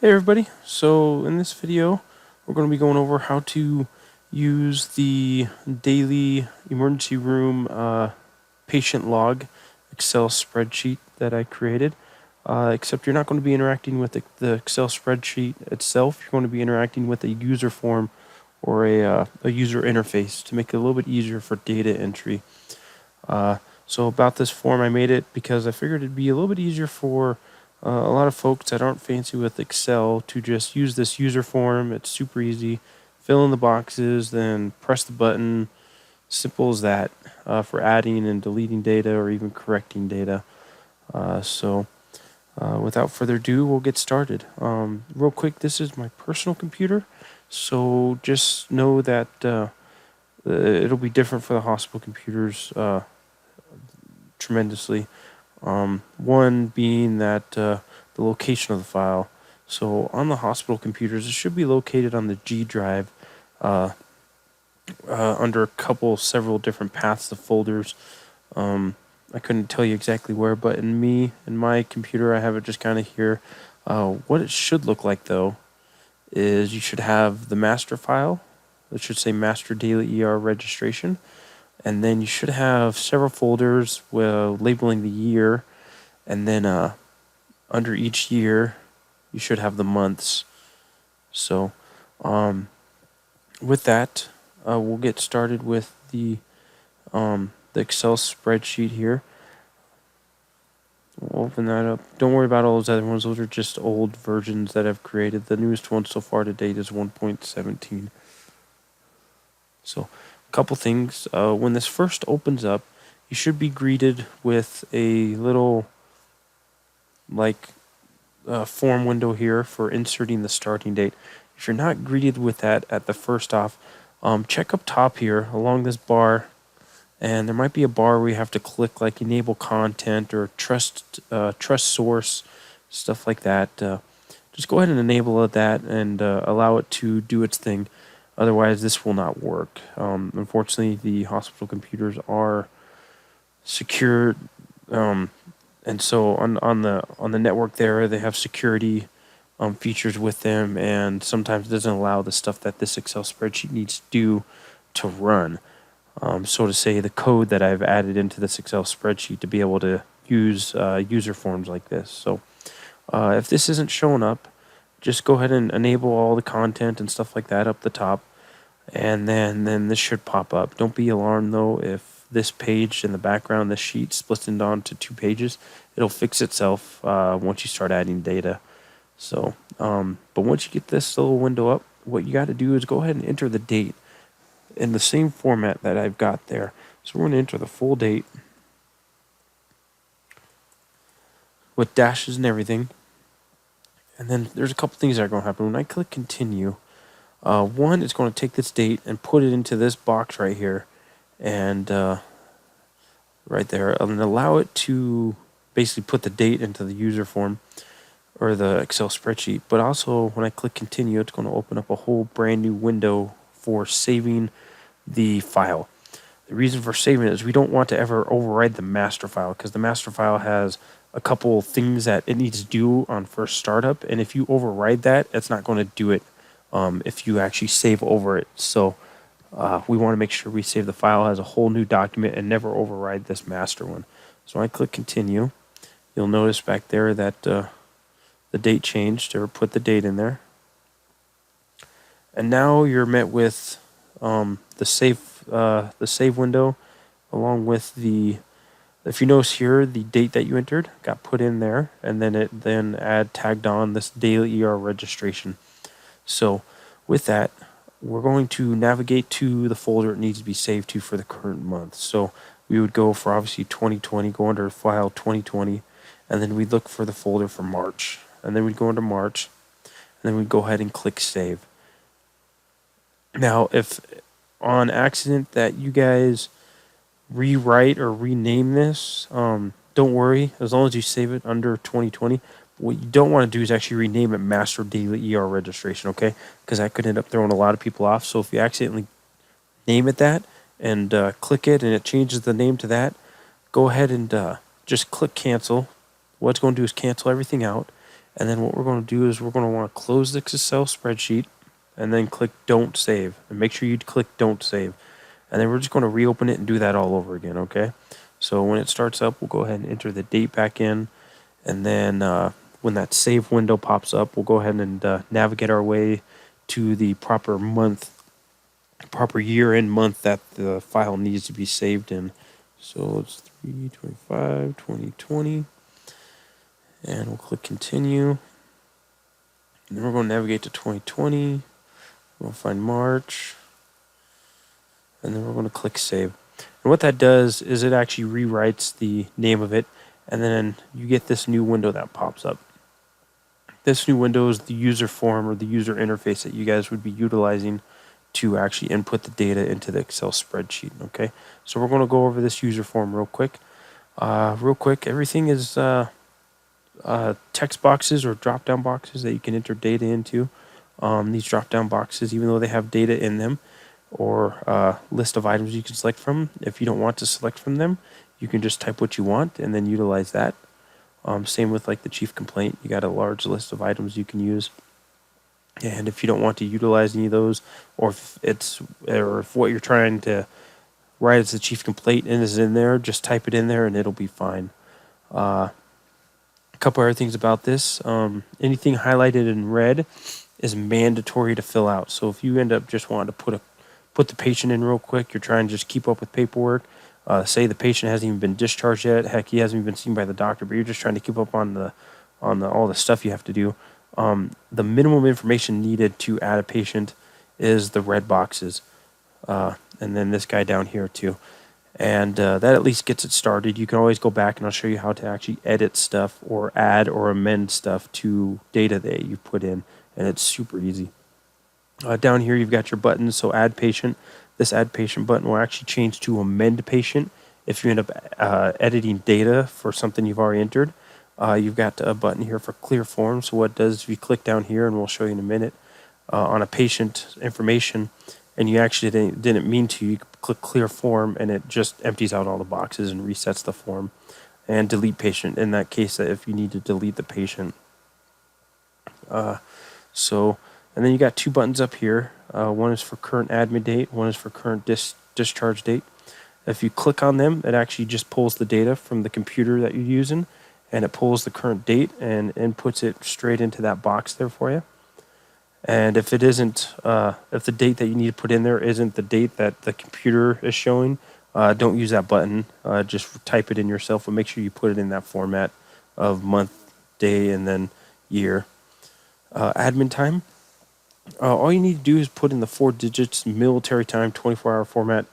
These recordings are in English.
Hey everybody, so in this video we're going to be going over how to use the daily emergency room patient log Excel spreadsheet that I created, except you're not going to be interacting with the Excel spreadsheet itself. You're going to be interacting with a user form or a user interface to make it a little bit easier for data entry. So about this form, I made it because I figured it'd be a little bit easier for a lot of folks that aren't fancy with Excel to just use this user form. It's super easy. Fill in the boxes, then press the button. Simple as that for adding and deleting data or even correcting data. Without further ado, we'll get started. Real quick, this is my personal computer, so just know that it'll be different for the hospital computers tremendously. One being that the location of the file. So on the hospital computers, it should be located on the G drive under several different paths of folders. I couldn't tell you exactly where, but in my computer, I have it just kind of here. What it should look like though is you should have the master file. It should say master daily ER registration. And then you should have several folders labeling the year, and then under each year you should have the months. So with that, we'll get started with the Excel spreadsheet here. We'll open that up. Don't worry about all those other ones. Those are just old versions that I've created. The newest one so far to date is 1.17. So a couple things. When this first opens up, you should be greeted with a little form window here for inserting the starting date. If you're not greeted with that at the first off, check up top here along this bar, and there might be a bar where you have to click like enable content or trust source, stuff like that. Just go ahead and enable that and allow it to do its thing. Otherwise, this will not work. Unfortunately, the hospital computers are secured, and so on the network there, they have security features with them, and sometimes it doesn't allow the stuff that this Excel spreadsheet needs to do to run. So to say, the code that I've added into this Excel spreadsheet to be able to use user forms like this. So if this isn't showing up, just go ahead and enable all the content and stuff like that up the top, and then this should pop up. Don't be alarmed though if this page in the background, this sheet splits into 2 pages. It'll fix itself once you start adding data. So, but once you get this little window up, what you got to do is go ahead and enter the date in the same format that I've got there. So we're going to enter the full date with dashes and everything. And then there's a couple things that are going to happen. When I click continue, one, it's going to take this date and put it into this box right here, and right there, and allow it to basically put the date into the user form or the Excel spreadsheet. But also, when I click continue, it's going to open up a whole brand new window for saving the file. The reason for saving it is we don't want to ever override the master file, because the master file has a couple things that it needs to do on first startup, and if you override that, it's not going to do it if you actually save over it. So we want to make sure we save the file as a whole new document and never override this master one. So I click continue. You'll notice back there that the date changed, or put the date in there, and now you're met with the save window, along with the, if you notice here, the date that you entered got put in there, and then it tagged on this daily ER registration. So with that, we're going to navigate to the folder it needs to be saved to for the current month. So we would go for obviously 2020, go under file 2020, and then we'd look for the folder for March, and then we'd go into March, and then we'd go ahead and click save. Now, if on accident that you guys rewrite or rename this, don't worry, as long as you save it under 2020. What you don't want to do is actually rename it Master Daily ER Registration, okay? Because that could end up throwing a lot of people off. So if you accidentally name it that and click it and it changes the name to that, go ahead and just click cancel. What it's going to do is cancel everything out, And then what we're going to do is we're going to want to close the Excel spreadsheet and then click Don't Save. And make sure you click Don't Save. And then we're just going to reopen it and do that all over again, okay? So when it starts up, we'll go ahead and enter the date back in. And then when that save window pops up, we'll go ahead and navigate our way to the proper month, proper year-end month that the file needs to be saved in. So it's 3/25/2020. And we'll click Continue. And then we're going to navigate to 2020. We'll find March. And then we're going to click Save. And what that does is it actually rewrites the name of it. And then you get this new window that pops up. This new window is the user form or the user interface that you guys would be utilizing to actually input the data into the Excel spreadsheet. Okay, so we're going to go over this user form real quick. Everything is text boxes or drop-down boxes that you can enter data into. These drop-down boxes, even though they have data in them or list of items you can select from, if you don't want to select from them, you can just type what you want and then utilize that. Same with like the chief complaint, you got a large list of items you can use. And if you don't want to utilize any of those, or if what you're trying to write as the chief complaint is in there, just type it in there and it'll be fine. A couple other things about this. Anything highlighted in red is mandatory to fill out. So if you end up just wanting to put the patient in real quick, you're trying to just keep up with paperwork. Say the patient hasn't even been discharged yet. Heck, he hasn't even been seen by the doctor, but you're just trying to keep up on all the stuff you have to do. The minimum information needed to add a patient is the red boxes, and then this guy down here too. And that at least gets it started. You can always go back and I'll show you how to actually edit stuff or add or amend stuff to data that you put in, and it's super easy. Down here you've got your buttons, so add patient. This add patient button will actually change to amend patient if you end up editing data for something you've already entered. You've got a button here for clear form. So what it does, if you click down here, and we'll show you in a minute, on a patient information, and you actually didn't mean to, you click clear form and it just empties out all the boxes and resets the form. And delete patient in that case if you need to delete the patient. And then you got two buttons up here. One is for current admin date, one is for current discharge date. If you click on them, it actually just pulls the data from the computer that you're using, and it pulls the current date and inputs it straight into that box there for you. And if it isn't, if the date that you need to put in there isn't the date that the computer is showing, don't use that button. Just type it in yourself, but make sure you put it in that format of month, day, and then year. Admin time. All you need to do is put in the 4 digits military time 24-hour format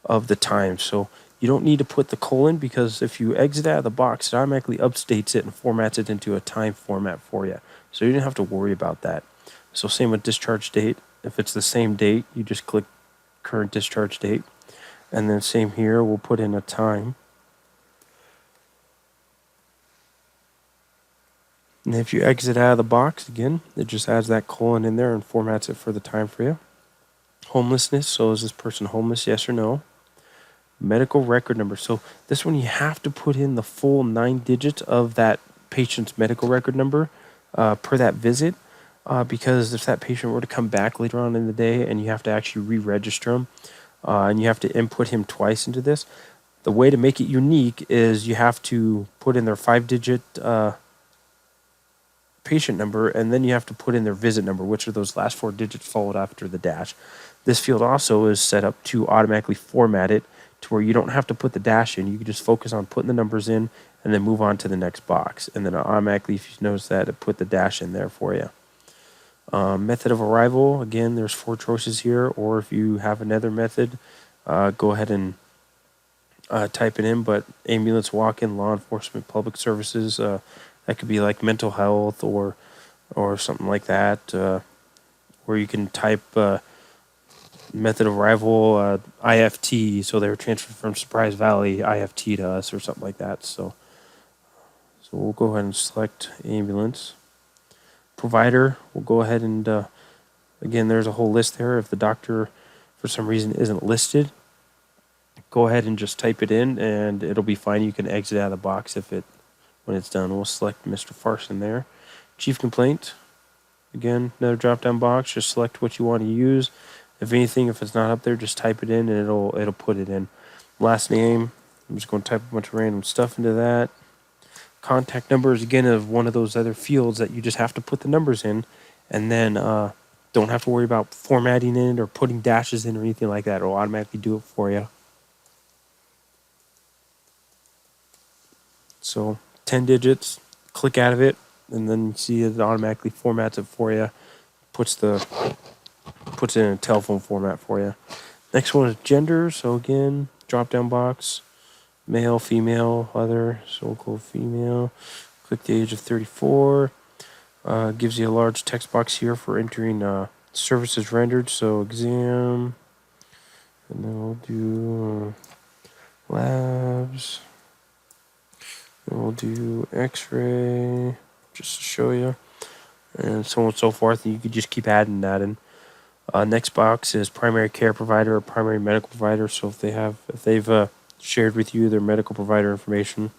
of the time. So you don't need to put the colon, because if you exit out of the box, it automatically updates it and formats it into a time format for you. So you don't have to worry about that. So same with discharge date. If it's the same date, you just click current discharge date. And then same here, we'll put in a time. And if you exit out of the box again, it just adds that colon in there and formats it for the time for you. Homelessness, so is this person homeless, yes or no? Medical record number. So this one you have to put in the full 9 digits of that patient's medical record number per that visit, because if that patient were to come back later on in the day and you have to actually re-register him and you have to input him twice into this, the way to make it unique is you have to put in their 5-digit patient number, and then you have to put in their visit number, which are those last 4 digits followed after the dash. This field also is set up to automatically format it to where you don't have to put the dash in. You can just focus on putting the numbers in and then move on to the next box. And then automatically, if you notice that, it put the dash in there for you. Method of arrival, again, there's 4 choices here, or if you have another method, go ahead and type it in, but ambulance, walk-in, law enforcement, public services, that could be like mental health or something like that, where you can type method of arrival, IFT, so they were transferred from Surprise Valley, IFT to us, or something like that. So we'll go ahead and select ambulance. Provider, we'll go ahead and, again, there's a whole list there. If the doctor, for some reason, isn't listed, go ahead and just type it in, and it'll be fine. You can exit out of the box when it's done. We'll select Mr. Farson there. Chief complaint. Again, another drop-down box. Just select what you want to use. If anything, if it's not up there, just type it in and it'll put it in. Last name. I'm just going to type a bunch of random stuff into that. Contact numbers, again, of one of those other fields that you just have to put the numbers in, and then don't have to worry about formatting it or putting dashes in or anything like that. It'll automatically do it for you. So 10 digits, click out of it, and then you see it automatically formats it for you, puts it in a telephone format for you. Next one is gender. So again, drop down box, male, female, other. So we'll go female. Click the age of 34. Gives you a large text box here for entering services rendered. So exam, and then we'll do labs. And we'll do X-ray, just to show you, and so on and so forth. And you could just keep adding that in. Next box is primary care provider or primary medical provider. So if they've shared with you their medical provider information,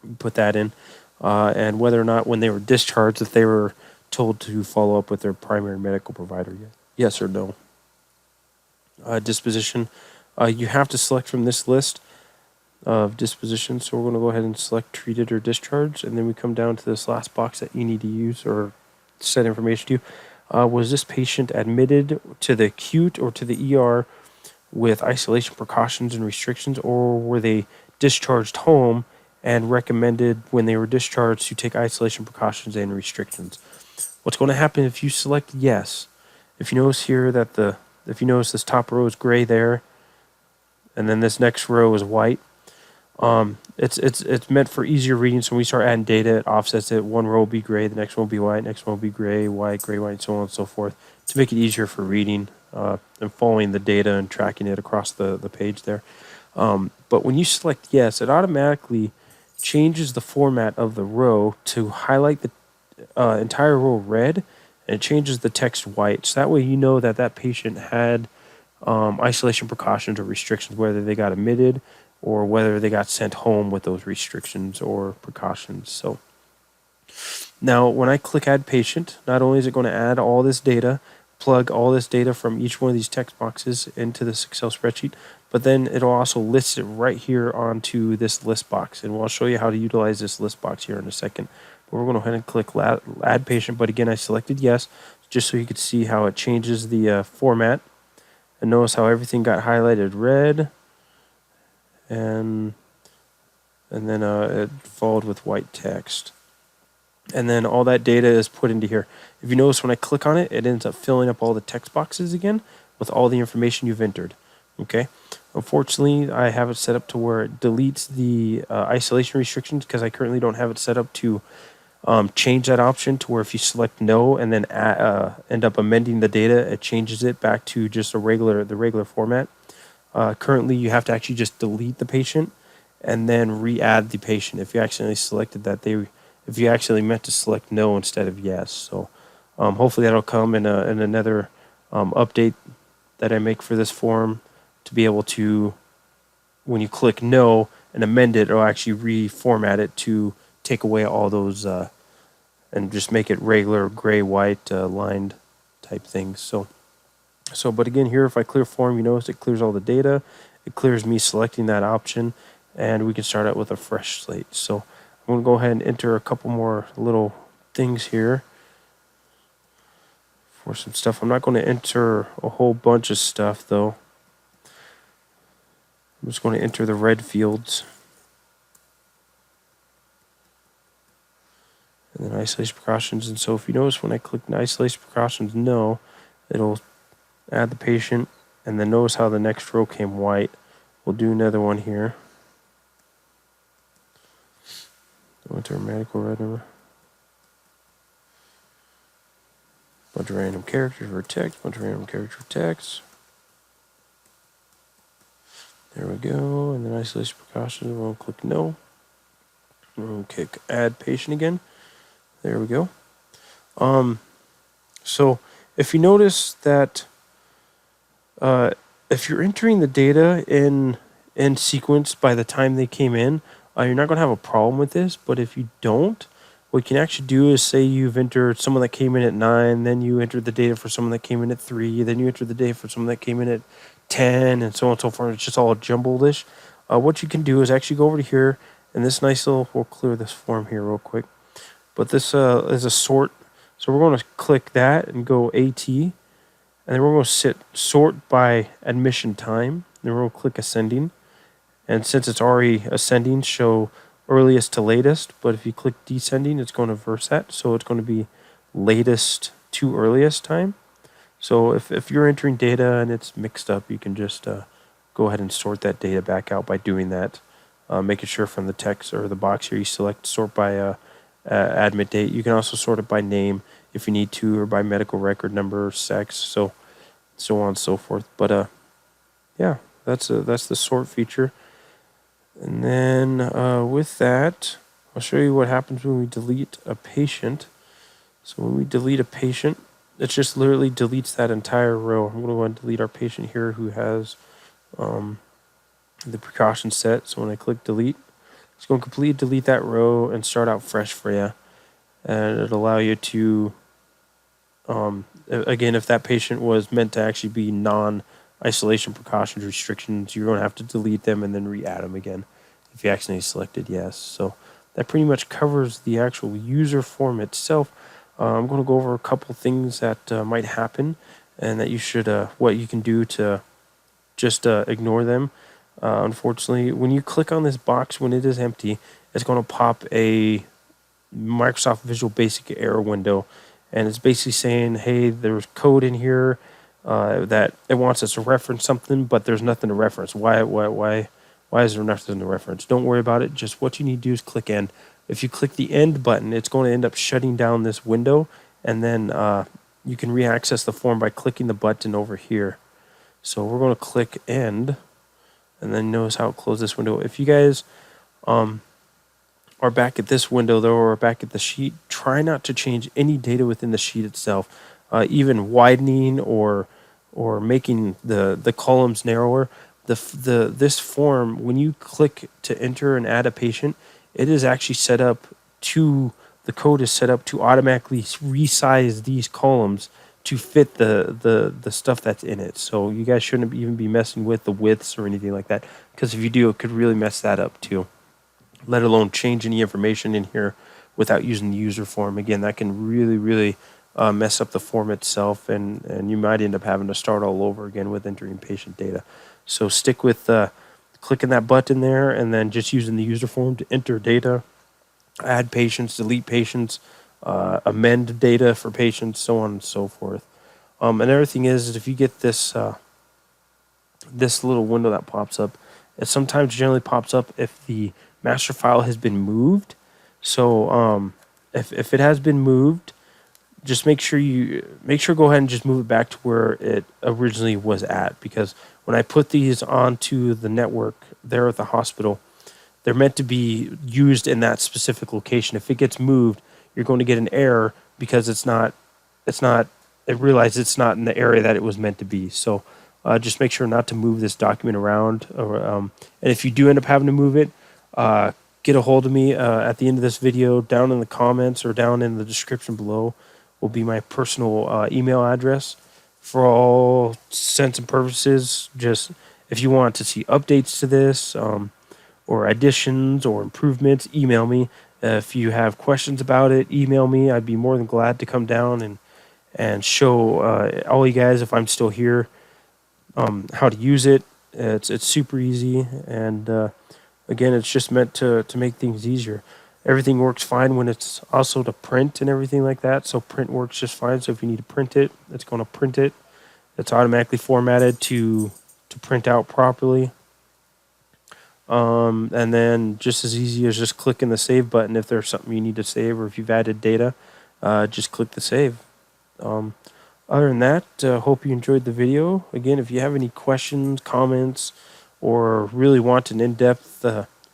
you put that in, and whether or not when they were discharged, if they were told to follow up with their primary medical provider, yes or no. Disposition, you have to select from this list of disposition. So we're going to go ahead and select treated or discharged, and then we come down to this last box that you need to use or set information to. Was this patient admitted to the acute or to the ER with isolation precautions and restrictions, or were they discharged home and recommended when they were discharged to take isolation precautions and restrictions? What's going to happen if you select yes? If you notice here that if you notice this top row is gray there, and then this next row is white, it's meant for easier reading. So when we start adding data, it offsets it. One row will be gray, the next one will be white, next one will be gray, white, so on and so forth, to make it easier for reading and following the data and tracking it across the page there. But when you select yes, it automatically changes the format of the row to highlight the entire row red, and it changes the text white. So that way you know that patient had isolation precautions or restrictions, whether they got admitted or whether they got sent home with those restrictions or precautions. So now when I click add patient, not only is it going to add all this data, plug all this data from each one of these text boxes into this Excel spreadsheet, but then it'll also list it right here onto this list box. And we'll show you how to utilize this list box here in a second. But we're going to go ahead and click add patient. But again, I selected yes, just so you could see how it changes the format. And notice how everything got highlighted red, and then it followed with white text. And then all that data is put into here. If you notice, when I click on it, it ends up filling up all the text boxes again with all the information you've entered. Okay. Unfortunately, I have it set up to where it deletes the isolation restrictions, because I currently don't have it set up to change that option to where if you select no and then end up amending the data, it changes it back to just the regular format. Currently, you have to actually just delete the patient and then re-add the patient if you accidentally selected that. If you actually meant to select no instead of yes. So hopefully that'll come in another update that I make for this form, to be able to, when you click no and amend it, it'll actually reformat it to take away all those and just make it regular gray, white, lined type things. So, but again, here, if I clear form, you notice it clears all the data. It clears me selecting that option, and we can start out with a fresh slate. So I'm going to go ahead and enter a couple more little things here for some stuff. I'm not going to enter a whole bunch of stuff, though. I'm just going to enter the red fields. And then isolation precautions. And so if you notice, when I click isolation precautions no, it'll add the patient. And then notice how the next row came white. We'll do another one here. Enter a medical red number. Bunch of random characters for text. Bunch of random characters for text. There we go. And then isolation precautions. We'll click no. We'll click add patient again. There we go. So if you notice that if you're entering the data in sequence by the time they came in, you're not going to have a problem with this. But if you don't, what you can actually do is say you've entered someone that came in at 9, then you entered the data for someone that came in at 3, then you entered the data for someone that came in at 10, and so on and so forth. It's just all jumbled-ish. What you can do is actually go over to here, and this nice little, we'll clear this form here real quick. But this is a sort. So we're going to click that and go AT, and then we're going to sort by admission time. Then we're going to click ascending. And since it's already ascending, show earliest to latest. But if you click descending, it's going to reverse that. So it's going to be latest to earliest time. So if you're entering data and it's mixed up, you can just go ahead and sort that data back out by doing that. Making sure from the text or the box here, you select sort by admit date. You can also sort it by name if you need to, or by medical record number, sex, so on and so forth. But yeah, that's the sort feature. And then with that, I'll show you what happens when we delete a patient. So when we delete a patient, it just literally deletes that entire row. I'm going to go ahead and delete our patient here who has the precaution set. So when I click delete, it's going to completely delete that row and start out fresh for you. And it'll allow you to, again, if that patient was meant to actually be non-isolation precautions restrictions, you're going to have to delete them and then re-add them again if you accidentally selected yes. So that pretty much covers the actual user form itself. I'm going to go over a couple things that might happen and that you should, what you can do to just ignore them. Unfortunately, when you click on this box when it is empty, it's going to pop a Microsoft Visual Basic error window, and it's basically saying, hey, there's code in here that it wants us to reference something, but there's nothing to reference. Why is there nothing to reference? Don't worry about it. Just what you need to do is click end. If you click the end button, it's going to end up shutting down this window, and then you can re-access the form by clicking the button over here. So we're going to click end, and then notice how it closes this window. If you guys are back at this window though, or back at the sheet, try not to change any data within the sheet itself. Even widening or making the columns narrower. This form, when you click to enter and add a patient, it is actually set up to, the code is set up to automatically resize these columns to fit the stuff that's in it. So you guys shouldn't even be messing with the widths or anything like that, because if you do, it could really mess that up too. Let alone change any information in here without using the user form. Again, that can really mess up the form itself, and you might end up having to start all over again with entering patient data. So stick with clicking that button there and then just using the user form to enter data, add patients, delete patients, amend data for patients, so on and so forth. Another thing is if you get this this little window that pops up, it sometimes generally pops up if the master file has been moved. So if it has been moved, just make sure go ahead and just move it back to where it originally was at, because when I put these onto the network there at the hospital, they're meant to be used in that specific location. If it gets moved, you're going to get an error because it realizes it's not in the area that it was meant to be. So just make sure not to move this document around. And if you do end up having to move it, get a hold of me at the end of this video. Down in the comments or down in the description below will be my personal email address. For all sense and purposes, just if you want to see updates to this or additions or improvements, email me. If you have questions about it, email me. I'd be more than glad to come down and show all you guys, if I'm still here, how to use it. It's super easy, and again, it's just meant to make things easier. Everything works fine when it's also to print and everything like that. So print works just fine. So if you need to print it, it's going to print it. It's automatically formatted to print out properly. And then just as easy as just clicking the save button if there's something you need to save, or if you've added data, just click the save. Other than that, hope you enjoyed the video. Again, if you have any questions, comments, or really want an in-depth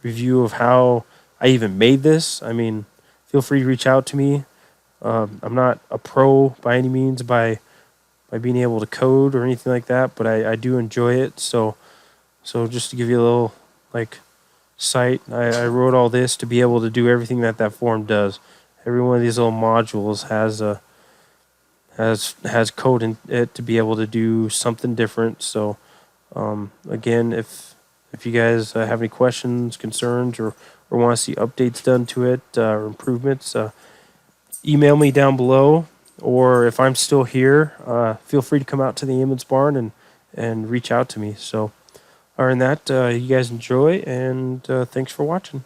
review of how I even made this, I mean, feel free to reach out to me. I'm not a pro by any means by being able to code or anything like that, but I do enjoy it. So just to give you a little like sight, I wrote all this to be able to do everything that form does, Every one of these little modules has code in it to be able to do something different. So again, if you guys have any questions, concerns, or want to see updates done to it or improvements, email me down below. Or if I'm still here, feel free to come out to the Emmons Barn and reach out to me. So other than that, you guys enjoy, and thanks for watching.